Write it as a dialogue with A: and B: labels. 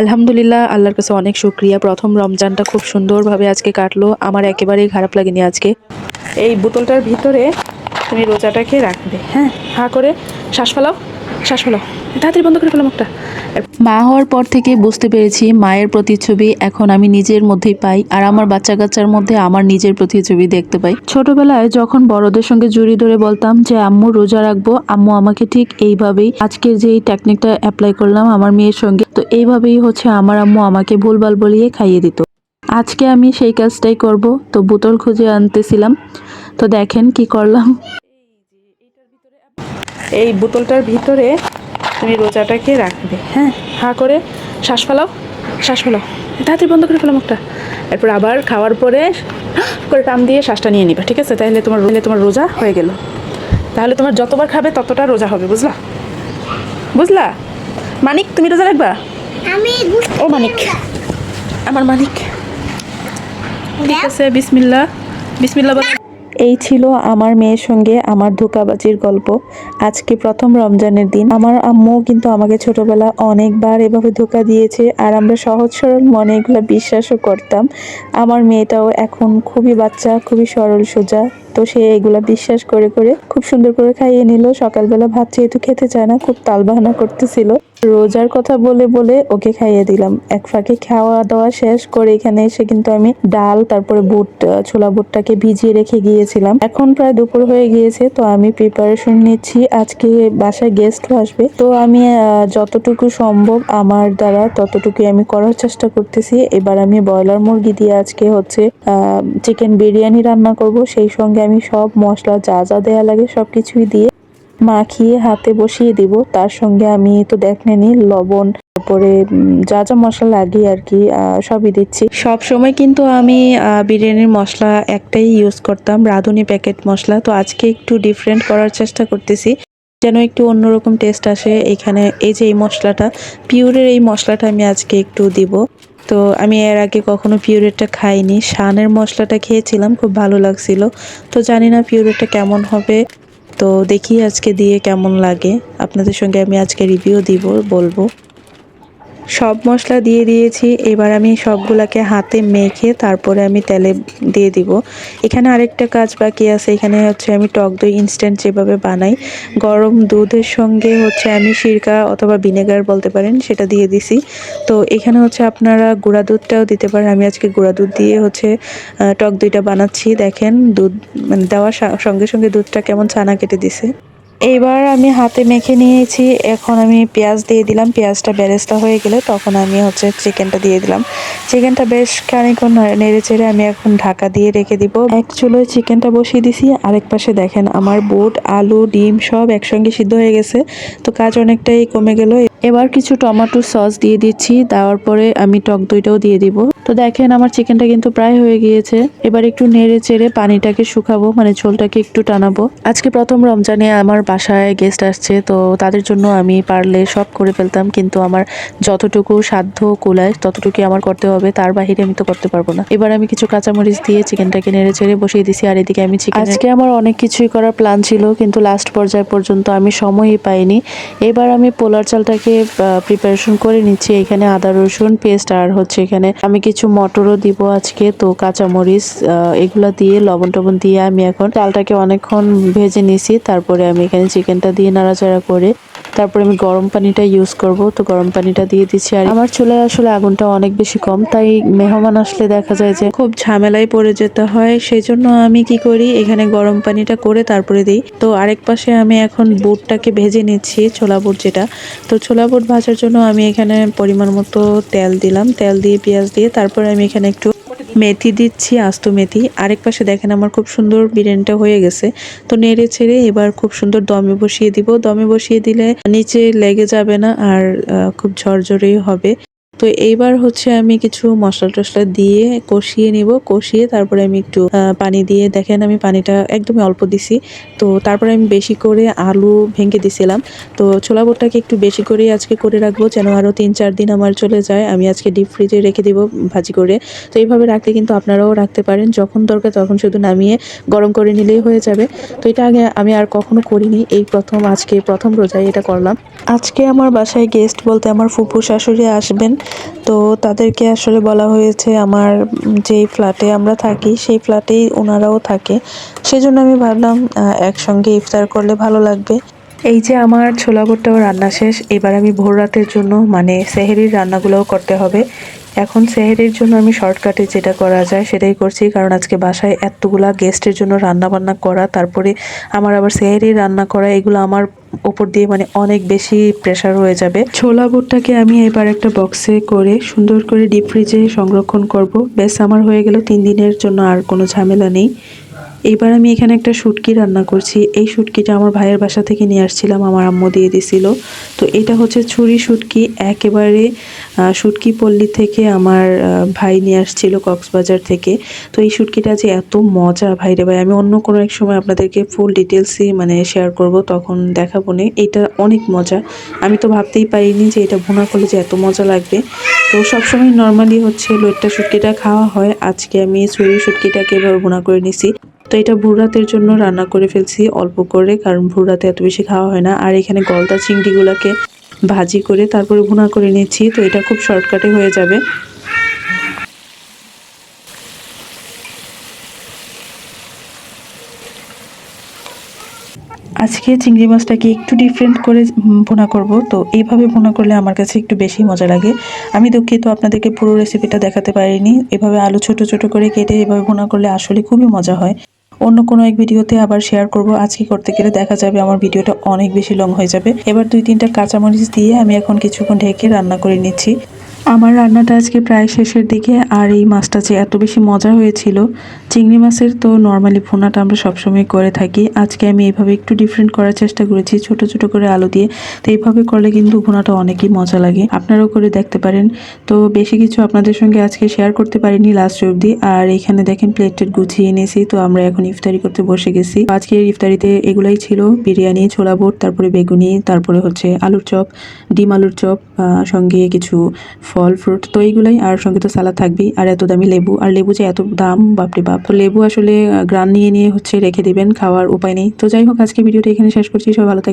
A: আলহামদুলিল্লাহ, আল্লাহর কাছে অনেক শুকরিয়া। প্রথম রমজানটা খুব সুন্দরভাবে আজকে কাটলো। আমার একেবারেই খারাপ লাগেনি আজকে। এই বোতলটার ভিতরে তুমি রোজাটাকে রাখবে, হ্যাঁ? হা করে শ্বাস ফেলাও, শ্বাস ফেলাও, তাড়াতাড়ি বন্ধ করে ফেলো মুখটা। মা হওয়ার পর থেকে বুঝতে পেরেছি মায়ের প্রতিচ্ছবি এখন আমি নিজের মধ্যেই পাই, আর আমার বাচ্চা কাচ্চার মধ্যে আমার নিজের প্রতিচ্ছবি দেখতে পাই। ছোটবেলায় যখন বড়দের সঙ্গে জড়িয়ে ধরে বলতাম যে আম্মু রোজা রাখবো, আম্মু আমাকে ঠিক এইভাবেই আজকের যে টেকনিকটা অ্যাপ্লাই করলাম আমার মেয়ের সঙ্গে, তো এইভাবেই হচ্ছে আমার আম্মু আমাকে ভুলভাল বলিয়ে খাইয়ে দিত। আজকে আমি সেই কাজটাই করব। তো বোতল খুঁজে আনতেছিলাম, তো দেখেন কি করলাম। এই বোতলটার ভিতরে তুমি রোজাটাকে রাখবে, হ্যাঁ? হা করে শ্বাস ফেলাও, শ্বাস ফেলাও, তাড়াতাড়ি বন্ধ করে ফেলো মুখটা। এরপর আবার খাওয়ার পরে করে টান দিয়ে শ্বাসটা নিয়ে নিবা, ঠিক আছে? তাহলে তোমার রোজা হয়ে গেল। তাহলে তোমার যতবার খাবে ততটা রোজা হবে, বুঝলা? বুঝলা মানিক? তুমি রোজা রাখবা? ও মানিক, আমার মানিক। ঠিক আছে, বিসমিল্লাহ, বিসমিল্লাহ বলো। এই ছিল আমার মেয়ের সঙ্গে আমার ধোঁকাবাজির গল্প। আজকে প্রথম রমজানের দিন। আমার আম্মু কিন্তু আমাকে ছোটবেলা অনেকবার এভাবে ধোঁকা দিয়েছে, আর আমরা সহজ সরল মনে এগুলো বিশ্বাসও করতাম। আমার মেয়েটাও এখন খুবই বাচ্চা, খুবই সরল সোজা, তো সে এগুলা বিশ্বাস করে করে খুব সুন্দর করে খাইয়ে নিল। সকালবেলা ভাত যেহেতু খেতে চায় না, খুব তালবাহানা করতেছিল। রোজার কথা বলে বলে ওকে খাইয়ে দিলাম। এক ফাঁকে খাওয়া দাওয়া শেষ করে এখানে এসে কিন্তু আমি ডাল, তারপরে বুট, ছোলা বুটটাকে ভিজিয়ে রেখে গিয়েছিলাম। এখন প্রায় দুপুর হয়ে গিয়েছে, তো আমি প্রিপারেশন নিচ্ছি। আজকে বাসায় গেস্টও আসবে, তো আমি যতটুকু সম্ভব আমার দ্বারা ততটুকু আমি করার চেষ্টা করতেছি। এবার আমি ব্রয়লার মুরগি দিয়ে আজকে হচ্ছে চিকেন বিরিয়ানি রান্না করব। সেই সঙ্গে আমি সব মশলা যা যা দেয়া লাগে সবকিছুই দিয়ে মাখিয়ে হাতে বসিয়ে দিব। তার সঙ্গে আমি তো দেখলেনি লবণ, তারপরে যা যা মশলা লাগে আর কি সবই দিচ্ছি। সব সময় কিন্তু আমি বিরিয়ানির মশলা একটাই ইউজ করতাম, রাঁধুনি প্যাকেট মশলা। তো আজকে একটু ডিফারেন্ট করার চেষ্টা করতেছি, যেন একটু অন্যরকম টেস্ট আসে। এখানে এই যে এই মশলাটা, পিওরের এই মশলাটা আমি আজকে একটু দিব। তো আমি এর আগে কখনো পিওরেরটা খাইনি, শানের মশলাটা খেয়েছিলাম, খুব ভালো লাগছিল। তো জানি না পিওরেরটা কেমন হবে, তো দেখি আজকে দিয়ে কেমন লাগে। আপনাদের সঙ্গে আমি আজকে রিভিউ দিব, বলবো। সব মশলা দিয়ে দিয়েছি। এবার আমি সবগুলাকে হাতে মেখে তারপরে আমি তেলে দিয়ে দিব। এখানে আরেকটা কাজ বাকি আছে। এখানে হচ্ছে আমি টক দই ইনস্ট্যান্ট যেভাবে বানাই, গরম দুধের সঙ্গে হচ্ছে আমি সিরকা অথবা ভিনেগার বলতে পারেন, সেটা দিয়ে দিছি। তো এখানে হচ্ছে আপনারা গুঁড়া দুধটাও দিতে পারেন। আমি আজকে গুঁড়া দুধ দিয়ে হচ্ছে টক দইটা বানাচ্ছি। দেখেন দুধ মানে দেওয়ার সঙ্গে সঙ্গে দুধটা কেমন ছানা কেটে দিছে। এইবার আমি হাতে মেখে নিয়েছি। এখন আমি পেঁয়াজ দিয়ে দিলাম। পেঁয়াজটা বেরেস্তা হয়ে গেলে তখন আমি হচ্ছে চিকেনটা দিয়ে দিলাম। চিকেনটা বেশ খানিকক্ষণ নেড়ে চেড়ে আমি এখন ঢাকা দিয়ে রেখে দিব। এক চুলোয় চিকেনটা বসিয়ে দিছি, আরেক পাশে দেখেন আমার বুট, আলু, ডিম সব একসঙ্গে সিদ্ধ হয়ে গেছে। তো কাজ অনেকটাই কমে গেল। এবার কিছু টমেটো সস দিয়ে দিচ্ছি, দেওয়ার পরে আমি টক দইটাও দিয়ে দিব। তো দেখেন আমার চিকেনটা কিন্তু প্রায় হয়ে গিয়েছে। এবার একটু নেড়ে চেড়ে পানিটাকে শুকাবো, মানে ঝোলটাকে একটু টানাবো। আজকে প্রথম রমজানে আমার বাসায় গেস্ট আসছে, তো তাদের জন্য আমি পারলে সব করে ফেলতাম, কিন্তু আমার যতটুকু সাধ্য কুলায় ততটুকু আমার করতে হবে, তার বাহিরে আমি তো করতে পারবো না। এবার আমি কিছু কাঁচামরিচ দিয়ে চিকেনটাকে নেড়ে চেড়ে বসিয়ে দিছি। আর এদিকে আমি আজকে আমার অনেক কিছুই করার প্ল্যান ছিল, কিন্তু লাস্ট পর্যায় পর্যন্ত আমি সময়ই পাইনি। এবার আমি পোলার চালটাকে প্রিপারেশন করে নিচ্ছি। এখানে আদা রসুন পেস্ট, আর হচ্ছে এখানে আমি কিছু মটরও দিব আজকে। তো কাঁচামরিচ এগুলা দিয়ে লবণ টবণ দিয়ে আমি এখন চালটাকে অনেকক্ষণ ভেজে নিছি। তারপরে আমি এখানে চিকেনটা দিয়ে নাড়াচাড়া করে তারপরে আমি গরম পানিটা ইউজ করব। তো গরম পানিটা দিয়ে দিচ্ছি। আর আমার চুলায় আসলে আগুনটা অনেক বেশি কম, তাই মেহমান আসলে দেখা যায় যে খুব ঝামেলায় পড়ে যেতে হয়। সেই জন্য আমি কি করি, এখানে গরম পানিটা করে তারপরে দিই। তো আরেক পাশে আমি এখন বুটটাকে ভেজে নিচ্ছি, ছোলা বুট যেটা। তো ছোলা বুট ভাজার জন্য আমি এখানে পরিমাণ মতো তেল দিলাম। তেল দিয়ে পেঁয়াজ দিয়ে তারপরে আমি এখানে একটু মেথি দিচ্ছি, আস্ত মেথি। আরেক পাশে দেখেন আমার খুব সুন্দর বিরিয়ানিটা হয়ে গেছে। তো নেড়ে ছেড়ে এবার খুব সুন্দর দমে বসিয়ে দিব। দমে বসিয়ে দিলে নিচে লেগে যাবে না, আর খুব ঝরঝরেই হবে। তো এইবার হচ্ছে আমি কিছু মশলা টশলা দিয়ে কষিয়ে নিব। কষিয়ে তারপরে আমি একটু পানি দিয়ে, দেখেন আমি পানিটা একদমই অল্প দিছি। তো তারপরে আমি বেশি করে আলু ভেঙে দিছিলাম। তো ছোলা বুটটাকে একটু বেশি করেই আজকে করে রাখবো, যেন আরও 3-4 দিন আমার চলে যায়। আমি আজকে ডিপ ফ্রিজে রেখে দিব ভাজি করে। তো এইভাবে রাখলে কিন্তু আপনারাও রাখতে পারেন, যখন দরকার তখন শুধু নামিয়ে গরম করে নিলেই হয়ে যাবে। তো এটা আগে আমি আর কখনো করিনি, এই প্রথম আজকে প্রথম রোজায় এটা করলাম। আজকে আমার বাসায় গেস্ট বলতে আমার ফুপু শাশুড়ি আসবেন।
B: তো তাদেরকে আসলে বলা হয়েছে আমার যেই ফ্ল্যাটে আমরা থাকি সেই ফ্ল্যাটেই ওনারাও থাকে, সেজন্য আমি ভাবলাম একসঙ্গে ইফতার করলে ভালো লাগবে।
A: এই যে আমার ছোলা ভুট্টাও রান্না শেষ, এবার আমি ভোর রাতের জন্য মানে সেহরির রান্নাগুলোও করতে হবে। এখন সেহরির জন্য আমি শর্টকাটে যেটা করা যায় সেটাই করছি, কারণ আজকে বাসায় এতগুলা গেস্টের জন্য রান্না বান্না করা, তারপরে আমার আবার সেহরি রান্না করা, এগুলো আমার উপর দিয়ে মানে অনেক বেশি প্রেশার হয়ে যাবে। ছোলা বুটটাকে আমি এবার একটা বক্সে করে সুন্দর করে ডিপ ফ্রিজে সংরক্ষণ করব। বেশ আমার হয়ে গেল 3 দিনের জন্য, আর কোনো ঝামেলা নেই। এইবার আমি এখানে একটা শুটকি রান্না করছি। এই শুটকিটা আমার ভাইয়ের বাসা থেকে নিয়ে আসছিলাম, আমার আম্মু দিয়ে দিছিল। তো এটা হচ্ছে ছুরি শুটকি, একেবারে শুটকি পল্লী থেকে আমার ভাই নিয়ে আসছিল কক্সবাজার থেকে। তো এই শুটকিটা যে এত মজা ভাইরে ভাই, আমি অন্য কোনো এক সময় আপনাদেরকে ফুল ডিটেলসই মানে শেয়ার করব, তখন দেখাবো না। এটা অনেক মজা, আমি তো ভাবতেই পারিনি যে এটা ভুনা করলে যে এত মজা লাগবে। তো সবসময় নর্মালি হচ্ছে লইট্টা শুটকিটা খাওয়া হয়, আজকে আমি ছুরি শুটকিটাকে এভাবে ভুনা করে নিছি। তো এটা ভোর রাতের জন্য রান্না করে ফেলছি অল্প করে, কারণ ভোর রাতে এত বেশি খাওয়া হয় না। আর এখানে গলদা চিংড়িগুলোকে ভাজি করে তারপরে ভুনা করে নিচ্ছি, তো এটা খুব শর্টকাটে হয়ে যাবে। আজকে চিংড়ি মাছটাকে একটু ডিফারেন্ট করে ভুনা করব। তো এইভাবে ভুনা করলে আমার কাছে একটু বেশি মজা লাগে। আমি দুঃখিত আপনাদেরকে পুরো রেসিপিটা দেখাতে পারিনি। এভাবে আলু ছোট ছোট করে কেটে এভাবে ভুনা করলে আসলে খুবই মজা হয়। অন্য কোনো এক ভিডিওতে আবার শেয়ার করব। আজকে করতে গেলে দেখা যাবে আমার ভিডিওটা অনেক বেশি লং হয়ে যাবে। এবার 2-3টা কাঁচামরিচ দিয়ে আমি এখন কিছুক্ষণ ঢেকে রান্না করে নিচ্ছি। আমার রান্নাটা আজকে প্রায় শেষের দিকে। আর এই মাছটা যে এত বেশি মজা হয়েছিল, চিংড়ি মাছের তো নর্মালি ভুনাটা আমরা সবসময় করে থাকি, আজকে আমি এইভাবে একটু ডিফারেন্ট করার চেষ্টা করেছি ছোট ছোট করে আলু দিয়ে। তো এইভাবে করলে কিন্তু ভুনাটা অনেকই মজা লাগে, আপনারাও করে দেখতে পারেন। তো বেশি কিছু আপনাদের সঙ্গে আজকে শেয়ার করতে পারিনি লাস্ট অবধি। আর এখানে দেখেন প্লেট গুছিয়ে এনেছি, তো আমরা এখন ইফতারি করতে বসে গেছি। আজকের ইফতারিতে এগুলাই ছিল, বিরিয়ানি, ছোলা বুট, তারপরে বেগুনি, তারপরে হচ্ছে আলুর চপ, ডিম আলুর চপ, সঙ্গে কিছু ফল ফ্রুট, তো এইগুলাই। আর সঙ্গে তো সালাদ থাকবেই, আর এত দামি লেবু, আর লেবু যে এত দাম বাপরে বাপ। তো লেবু আসলে গ্রান নিয়ে নিয়ে হচ্ছে রেখে দিবেন, খাওয়ার উপায় নেই। তো যাই হোক, আজকে ভিডিওটা এখানে শেষ করছি, সবাই ভালো থাকবেন।